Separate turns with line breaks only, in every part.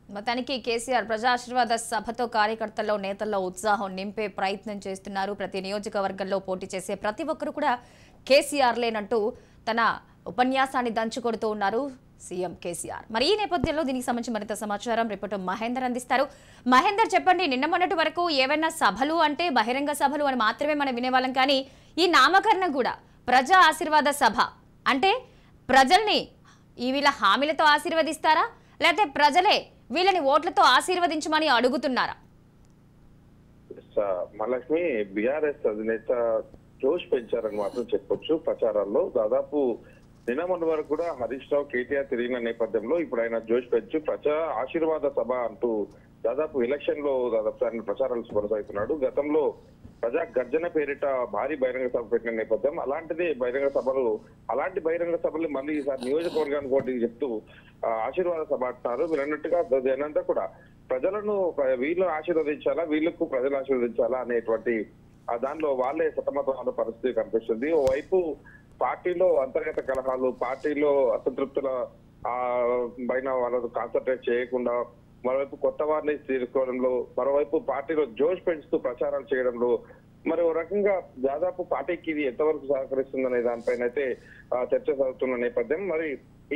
మొత్తానికి కేసీఆర్ ప్రజా ఆశీర్వాద సభతో కార్యకర్తల్లో నేతల్లో ఉత్సాహం నింపే ప్రయత్నం చేస్తున్నారు. ప్రతి నియోజకవర్గంలో పోటీ చేసే ప్రతి ఒక్కరు కూడా కేసీఆర్ లేనంటూ తన ఉపన్యాసాన్ని దంచుకొడుతూ ఉన్నారు సీఎం కేసీఆర్. మరి ఈ నేపథ్యంలో దీనికి సంబంధించి మరింత సమాచారం రిపోర్టర్ మహేందర్ అందిస్తారు. మహేందర్, చెప్పండి, నిన్న మొన్నటి వరకు ఏవైనా సభలు అంటే బహిరంగ సభలు అని మాత్రమే మనం వినేవాళ్ళం, కానీ ఈ నామకరణం కూడా ప్రజా ఆశీర్వాద సభ అంటే ప్రజల్ని ఈ వీళ్ళ హామీలతో ఆశీర్వదిస్తారా, లేకపోతే ప్రజలే వీళ్ళని ఓట్లతో ఆశీర్వదించమని అడుగుతున్నారా?
మహాలక్ష్మి బీఆర్ఎస్ అధినేత జోష్ పెంచారని మాత్రం చెప్పొచ్చు. ప్రచారాల్లో దాదాపు నిన్న మొన్న వరకు కూడా హరీష్ రావు కేటీఆర్ తిరిగిన నేపథ్యంలో ఇప్పుడు ఆయన జోష్ పెంచి ప్రజా ఆశీర్వాద సభ అంటూ దాదాపు ఎలక్షన్ లో దాదాపు ఆయన ప్రచారాలు కొనసాగుతున్నాడు. గతంలో ప్రజా గర్జన పేరిట భారీ బహిరంగ సభ పెట్టిన నేపథ్యం, అలాంటి బహిరంగ సభలు మళ్ళీ ఈసారి నియోజకవర్గానికి పోటీ చెప్తూ ఆశీర్వాద సభ అంటున్నారు. మీరు అన్నట్టుగా జనంతా కూడా ప్రజలను వీళ్ళు ఆశీర్వదించాలా, వీళ్ళకు ప్రజలు ఆశీర్వదించాలా అనేటువంటి దానిలో వాళ్ళే సతమతమైన పరిస్థితి కనిపిస్తుంది. ఓవైపు పార్టీలో అంతర్గత కలహాలు, పార్టీలో అసంతృప్తుల పైన వాళ్ళకు కాన్సన్ట్రేట్ చేయకుండా మరోవైపు కొత్త వారిని తీసుకోవడంలో, మరోవైపు పార్టీలో జోష్ పెంచుతూ ప్రచారాలు చేయడంలో మరో రకంగా దాదాపు పార్టీకి ఇది ఎంతవరకు సహకరిస్తుందనే దానిపైన అయితే చర్చ సాగుతున్న నేపథ్యం. మరి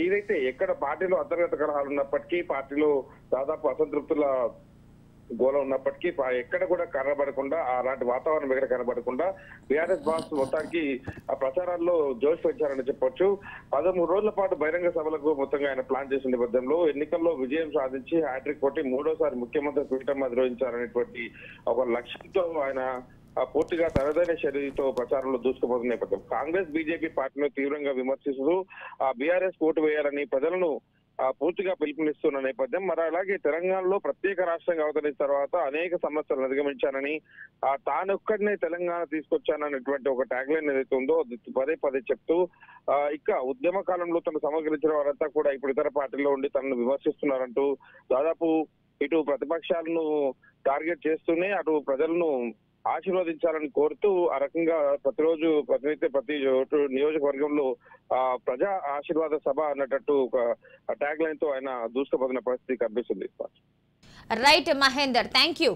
ఏదైతే ఎక్కడ పార్టీలో అంతర్గత కలహాలు ఉన్నప్పటికీ, పార్టీలో దాదాపు అసంతృప్తుల గోల ఉన్నప్పటికీ ఎక్కడ కూడా కనబడకుండా, అలాంటి వాతావరణం ఎక్కడ కనబడకుండా బీఆర్ఎస్ బాస్ మొత్తానికి ఆ ప్రచారాల్లో జోష్ పెంచారని చెప్పొచ్చు. 13 రోజుల పాటు బహిరంగ సభలకు మొత్తంగా ఆయన ప్లాన్ చేసిన నేపథ్యంలో ఎన్నికల్లో విజయం సాధించి హ్యాట్రిక్ కొట్టి మూడోసారి ముఖ్యమంత్రి పీఠం అధిరోహించాలనేటువంటి ఒక లక్ష్యంతో ఆయన పూర్తిగా తనదైన శైలితో ప్రచారంలో దూసుకుపోతున్న నేపథ్యం. కాంగ్రెస్ బీజేపీ పార్టీని తీవ్రంగా విమర్శిస్తూ బీఆర్ఎస్ ఓటు వేయాలని ప్రజలను పూర్తిగా పిలుపునిస్తున్న నేపథ్యం. మరి అలాగే తెలంగాణలో ప్రత్యేక రాష్ట్రంగా అవతరించిన తర్వాత అనేక సమస్యలను అధిగమించానని, తానొక్కడినే తెలంగాణ తీసుకొచ్చాననేటువంటి ఒక ట్యాగ్ లైన్ ఏదైతే ఉందో పదే పదే చెప్తూ ఇక ఉద్యమ కాలంలో తను సమగ్రించిన వారంతా కూడా ఇప్పుడు ఇతర పార్టీలో ఉండి తనను విమర్శిస్తున్నారంటూ దాదాపు ఇటు ప్రతిపక్షాలను టార్గెట్ చేస్తూనే అటు ప్రజలను ఆశీర్వదించాలని కోరుతూ ఆ రకంగా ప్రతిరోజు ప్రతి నియోజకవర్గంలో ప్రజా ఆశీర్వాద సభ అన్నట్టు ఒక ట్యాగ్ లైన్ తో ఆయన దూసుకుపోతున్న పరిస్థితి కనిపిస్తుంది.
Right Mahender, thank you.